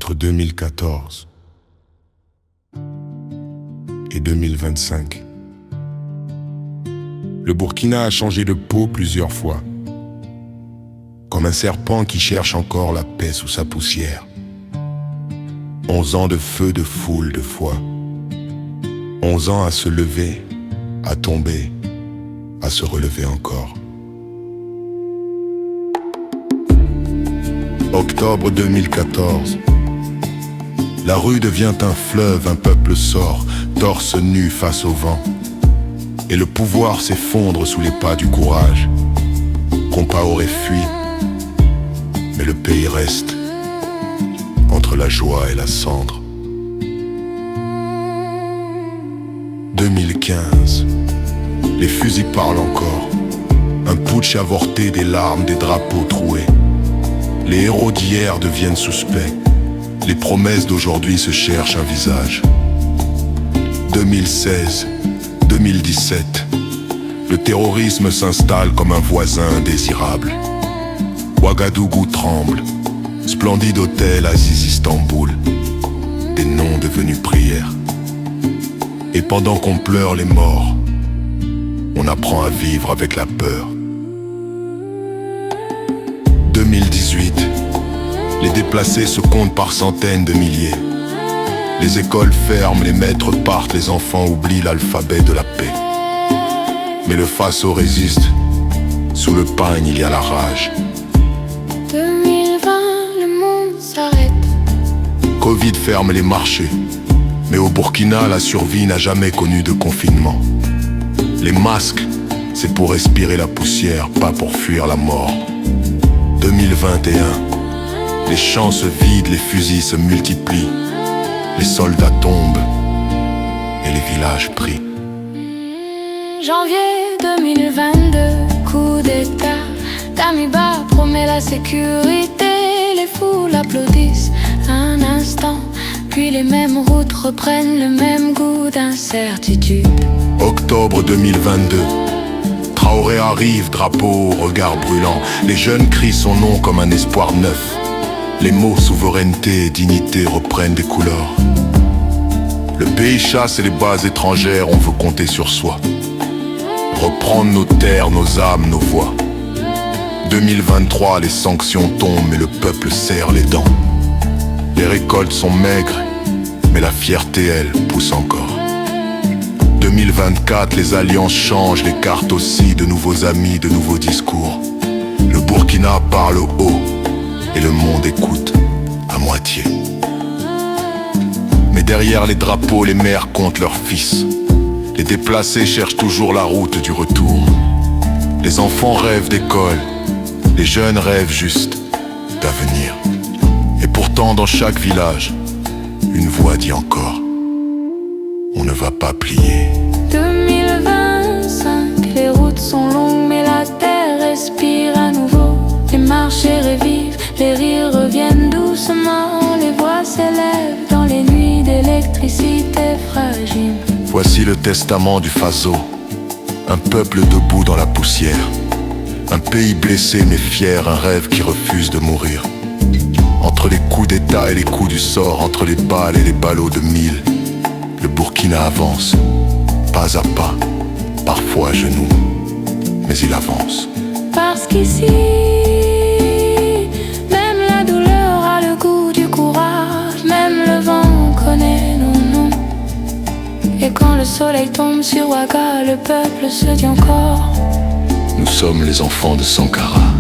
entre 2014 et 2025. Le Burkina a changé de peau plusieurs fois, comme un serpent qui cherche encore la paix sous sa poussière. 11 ans de feu, de foule, de foi. 11 ans à se lever, à tomber, à se relever encore. Octobre 2014. La rue devient un fleuve, un peuple sort, torse nu face au vent. Et le pouvoir s'effondre sous les pas du courage. Compaoré fuit, mais le pays reste entre la joie et la cendre. 2015. Les fusils parlent encore. Un putsch avorté, des larmes, des drapeaux troués. Les héros d'hier deviennent suspects. Les promesses d'aujourd'hui se cherchent un visage. 2016, 2017. Le terrorisme s'installe comme un voisin indésirable. Ouagadougou tremble. Splendide hôtel, Aziz Istanbul. Des noms devenus prières. Et pendant qu'on pleure les morts, on apprend à vivre avec la peur. 2018. Les déplacés se comptent par centaines de milliers. Les écoles ferment, les maîtres partent, les enfants oublient l'alphabet de la paix. Mais le Faso résiste. Sous le pagne, il y a la rage. 2020, le monde s'arrête. Covid ferme les marchés. Mais au Burkina, la survie n'a jamais connu de confinement. Les masques, c'est pour respirer la poussière, pas pour fuir la mort. 2021. Les champs se vident, les fusils se multiplient. Les soldats tombent et les villages prient. Janvier 2022, coup d'état. Damiba promet la sécurité. Les foules applaudissent un instant, puis les mêmes routes reprennent le même goût d'incertitude. Octobre 2022. Traoré arrive, drapeau, regard brûlant. Les jeunes crient son nom comme un espoir neuf. Les mots souveraineté et dignité reprennent des couleurs. Le pays chasse et les bases étrangères, on veut compter sur soi. Reprendre nos terres, nos âmes, nos voix. 2023, les sanctions tombent mais le peuple serre les dents. Les récoltes sont maigres, mais la fierté, elle, pousse encore. 2024, les alliances changent, les cartes aussi, de nouveaux amis, de nouveaux discours. Le Burkina parle haut et le monde écoute à moitié. Mais derrière les drapeaux, les mères comptent leurs fils. Les déplacés cherchent toujours la route du retour. Les enfants rêvent d'école, les jeunes rêvent juste d'avenir. Et pourtant dans chaque village, une voix dit encore: on ne va pas plier. 2025, les routes sont longues mais la terre respire à nouveau. Les marchés revivent, les rires reviennent doucement. Les voix s'élèvent dans les nuits d'électricité fragile. Voici le testament du Faso. Un peuple debout dans la poussière. Un pays blessé mais fier, un rêve qui refuse de mourir. Entre les coups d'état et les coups du sort, entre les balles et les ballots de mille, le Burkina avance, pas à pas, parfois à genoux, mais il avance. Parce qu'ici, même la douleur a le goût du courage. Même le vent connaît nos noms. Et quand le soleil tombe sur Ouaga, le peuple se dit encore: Nous sommes les enfants de Sankara.